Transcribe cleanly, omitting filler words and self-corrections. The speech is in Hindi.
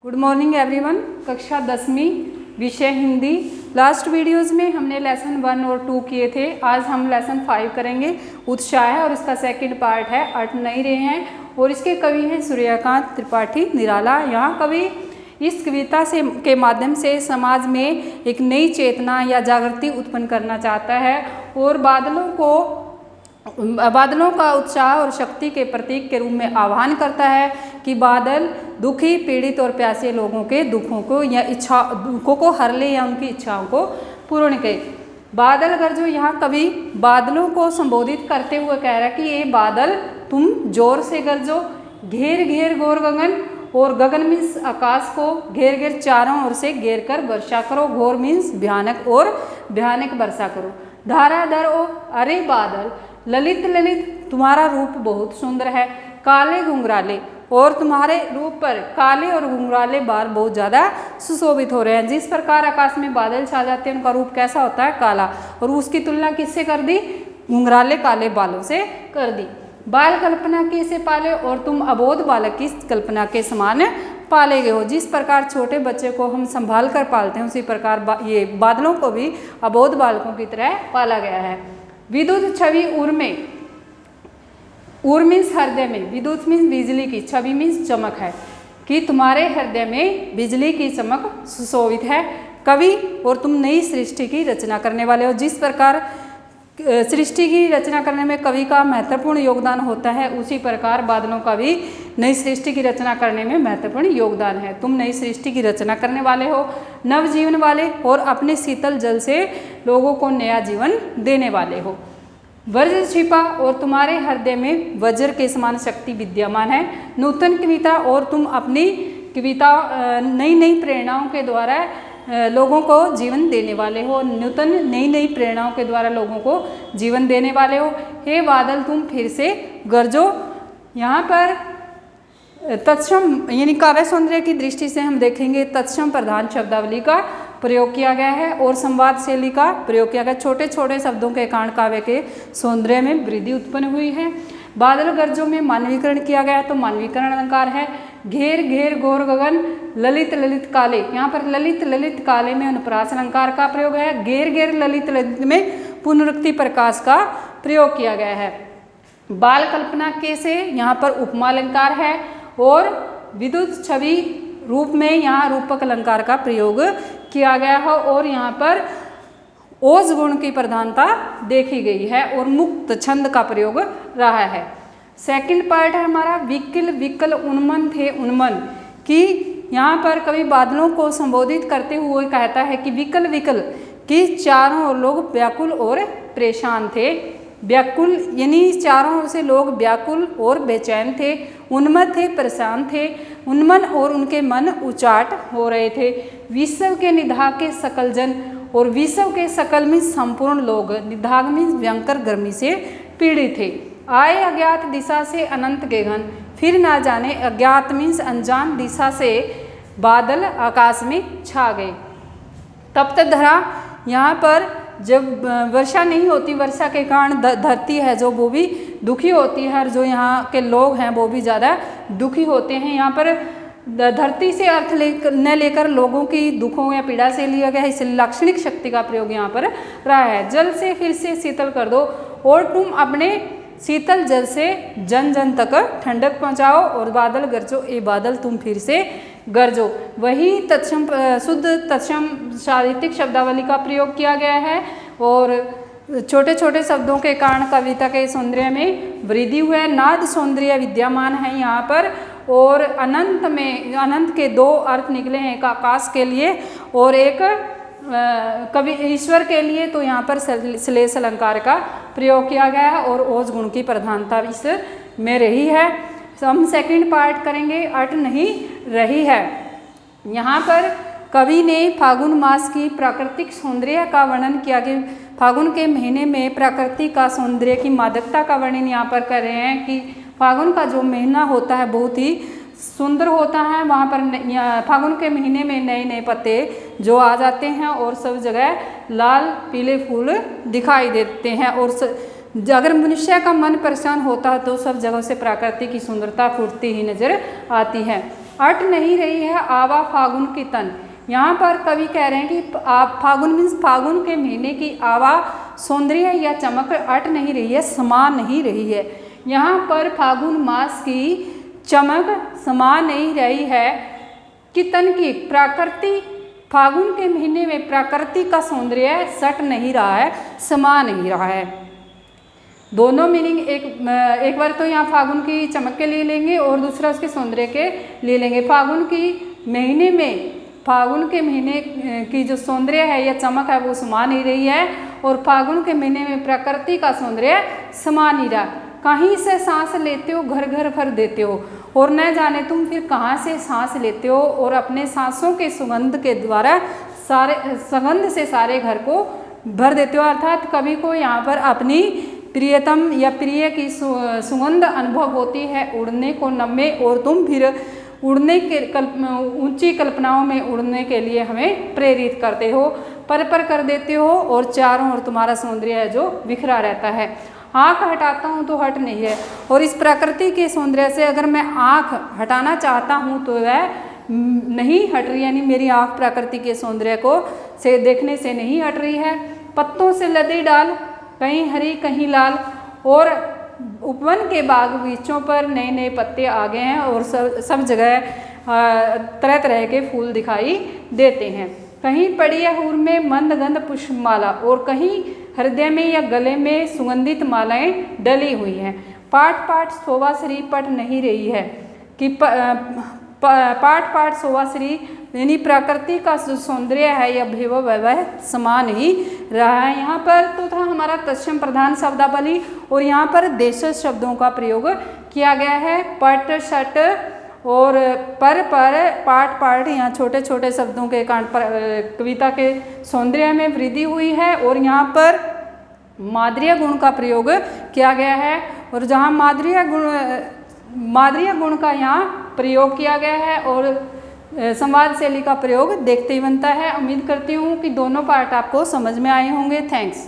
Good morning everyone. कक्षा 10वीं विषय हिंदी। लास्ट वीडियोस में हमने लेसन 1 और 2 किए थे। आज हम लेसन 5 करेंगे। उत्साह है और इसका सेकंड पार्ट है अट नहीं रहे हैं और इसके कवि हैं सूर्यकांत त्रिपाठी निराला। यहाँ कवि इस कविता से के माध्यम से समाज में एक नई चेतना या जागृति उत्पन्न करना चाहता है और बादलों का उत्साह और शक्ति के प्रतीक के रूप में आह्वान करता है कि बादल दुखी, पीड़ित और प्यासे लोगों के दुखों को या दुखों को हर ले या उनकी इच्छाओं को पूर्ण करे। बादल गरजो, यहाँ कवि बादलों को संबोधित करते हुए कह रहा है कि ये बादल तुम जोर से गरजो, घेर घेर घोर गगन, और गगन मीन्स आकाश को घेर घेर चारों ओर से घेर कर वर्षा करो। घोर मीन्स भयानक और भयानक वर्षा करो। धाराधर ओ अरे बादल, ललित ललित तुम्हारा रूप बहुत सुंदर है, काले घुंघराले, और तुम्हारे रूप पर काले और घुंघराले बाल बहुत ज़्यादा सुशोभित हो रहे हैं। जिस प्रकार आकाश में बादल छा जाते हैं उनका रूप कैसा होता है? काला। और उसकी तुलना किससे कर दी? घुंघराले काले बालों से कर दी। बाल कल्पना के से पाले और तुम अबोध बालक की कल्पना के समान पाले गए हो। जिस प्रकार छोटे बच्चे को हम संभाल कर पालते हैं उसी प्रकार ये बादलों को भी अबोध बालकों की तरह पाला गया है। विद्युत छवि उर में, उर मीन्स हृदय में, विद्युत मीन्स बिजली की, छवि मीन्स चमक है कि तुम्हारे हृदय में बिजली की चमक सुशोभित है कवि, और तुम नई सृष्टि की रचना करने वाले हो। जिस प्रकार सृष्टि की रचना करने में कवि का महत्वपूर्ण योगदान होता है उसी प्रकार बादलों का भी नई सृष्टि की रचना करने में महत्वपूर्ण योगदान है। तुम नई सृष्टि की रचना करने वाले हो, नवजीवन वाले, और अपने शीतल जल से लोगों को नया जीवन देने वाले हो। वज्र छिपा और तुम्हारे हृदय में वज्र के समान शक्ति विद्यमान है। नूतन कविता और तुम अपनी कविता नई नई प्रेरणाओं के द्वारा लोगों को जीवन देने वाले हो। नूतन नई नई प्रेरणाओं के द्वारा लोगों को जीवन देने वाले हो। हे बादल तुम फिर से गरजो। यहाँ पर तत्सम यानी काव्य सौंदर्य की दृष्टि से हम देखेंगे तत्सम प्रधान शब्दावली का प्रयोग किया गया है और संवाद शैली का प्रयोग किया गया। छोटे छोटे शब्दों के कारण काव्य के सौंदर्य में वृद्धि उत्पन्न हुई है। बादल गरजों में मानवीकरण किया गया तो मानवीकरण अलंकार है। घेर घेर घोर गगन, ललित ललित काले, यहाँ पर ललित ललित काले में अनुप्रास अलंकार का प्रयोग है। घेर घेर ललित ललित में पुनरुक्ति प्रकाश का प्रयोग किया गया है। बाल कल्पना के से यहाँ पर उपमा अलंकार है और विद्युत छवि रूप में यहाँ रूपक अलंकार का प्रयोग किया गया है और यहाँ पर ओज गुण की प्रधानता देखी गई है और मुक्त छंद का प्रयोग रहा है। सेकंड पार्ट है हमारा विकल विकल उन्मन थे उन्मन, कि यहाँ पर कवि बादलों को संबोधित करते हुए कहता है कि विकल विकल, कि चारों ओर लोग व्याकुल और परेशान थे। व्याकुल यानी चारों ओर से लोग व्याकुल और बेचैन थे। उन्मत्त थे, परेशान थे। उन्मन और उनके मन उचाट हो रहे थे। विश्व के निधाग के सकल जन, और विश्व के सकल में संपूर्ण लोग, निधाग में भयंकर गर्मी से पीड़ित थे। आए अज्ञात दिशा से अनंत गगन, फिर ना जाने अज्ञात मीन्स अनजान दिशा से बादल आकाश में छा गए। तप्त धरा, यहाँ पर जब वर्षा नहीं होती, वर्षा के कारण धरती है जो वो भी दुखी होती है और जो यहाँ के लोग हैं वो भी ज़्यादा दुखी होते हैं। यहाँ पर धरती से अर्थ न लेकर लोगों की दुखों या पीड़ा से लिया गया है, इसलिए लाक्षणिक शक्ति का प्रयोग यहाँ पर रहा है। जल से फिर से शीतल कर दो और तुम अपने शीतल जल से जन जन तक ठंडक पहुँचाओ, और बादल गरजो ए बादल तुम फिर से गरजो। वही तत्सम शुद्ध तत्सम साहित्यिक शब्दावली का प्रयोग किया गया है और छोटे छोटे शब्दों के कारण कविता के सौंदर्य में वृद्धि हुआ है। नाद सौंदर्य विद्यमान है यहाँ पर, और अनंत में अनंत के दो अर्थ निकले हैं, एक आकाश के लिए और एक कवि ईश्वर के लिए। तो यहाँ पर श्लेष अलंकार का प्रयोग किया गया है और ओज गुण की प्रधानता इस में रही है। हम सेकंड पार्ट करेंगे अट नहीं रही है। यहाँ पर कवि ने फागुन मास की प्राकृतिक सौंदर्य का वर्णन किया कि फागुन के महीने में प्रकृति का सौंदर्य की मादकता का वर्णन यहाँ पर कर रहे हैं कि फागुन का जो महीना होता है बहुत ही सुंदर होता है। वहाँ पर फागुन के महीने में नए नए पत्ते जो आ जाते हैं और सब जगह लाल पीले फूल दिखाई देते हैं, और अगर मनुष्य का मन परेशान होता है तो सब जगह से प्रकृति की सुंदरता फूटती ही नजर आती है। अट नहीं रही है आवा फागुन की तन। यहाँ पर कवि कह रहे हैं कि आप फागुन मीन्स फागुन के महीने की आवा सौंदर्य या चमक अट नहीं रही है, समा नहीं रही है। यहाँ पर फागुन मास की चमक समा नहीं रही है कि तन की प्रकृति, फागुन के महीने में प्रकृति का सौंदर्य सट नहीं रहा है, समा नहीं रहा है। दोनों मीनिंग एक बार तो यहाँ फागुन की चमक के लिए लेंगे और दूसरा उसके सौंदर्य के लिए लेंगे। फागुन के महीने की जो सौंदर्य है या चमक है वो समा नहीं रही है, और फागुन के महीने में प्रकृति का सौंदर्य समा नहीं रहा। कहीं से सांस लेते हो घर घर भर देते हो, और न जाने तुम फिर कहाँ से सांस लेते हो, और अपने सांसों के सुगंध के द्वारा सुगंध से सारे घर को भर देते हो। अर्थात कवि को यहाँ पर अपनी प्रियतम या प्रिय की सुगंध अनुभव होती है, उड़ने को नमे, और तुम फिर उड़ने के ऊंची कल्पनाओं में उड़ने के लिए हमें प्रेरित करते हो, पर कर देते हो, और चारों ओर तुम्हारा सौंदर्य है जो बिखरा रहता है। आँख हटाता हूँ तो हट नहीं है, और इस प्रकृति के सौंदर्य से अगर मैं आँख हटाना चाहता हूँ तो वह नहीं हट रही, यानी मेरी आँख प्रकृति के सौंदर्य को से देखने से नहीं हट रही है। पत्तों से लदी डाल, कहीं हरी कहीं लाल, और उपवन के बाग बगीचों पर नए नए पत्ते आ गए हैं, और सब जगह तरह तरह के फूल दिखाई देते हैं। कहीं पड़ी है हूर में मंदगंध पुष्पमाला, और कहीं हृदय में या गले में सुगंधित मालाएं डली हुई हैं। पाठ पाठ शोभा श्री पट नहीं रही है कि पाठ पाठ शोभा श्री यानी प्रकृति का जो सौंदर्य है या वैभव वह समा नहीं रहा है। यहाँ पर तो था हमारा तत्सम प्रधान शब्दावली, और यहाँ पर देशज शब्दों का प्रयोग किया गया है। पट शट और पर पाठ पाठ, यहाँ छोटे छोटे शब्दों के कारण कविता के सौंदर्य में वृद्धि हुई है, और यहाँ पर माधुर्य गुण का प्रयोग किया गया है, और जहाँ माधुर्य गुण का यहाँ प्रयोग किया गया है, और संवाद शैली का प्रयोग देखते ही बनता है। उम्मीद करती हूँ कि दोनों पार्ट आपको समझ में आए होंगे। थैंक्स।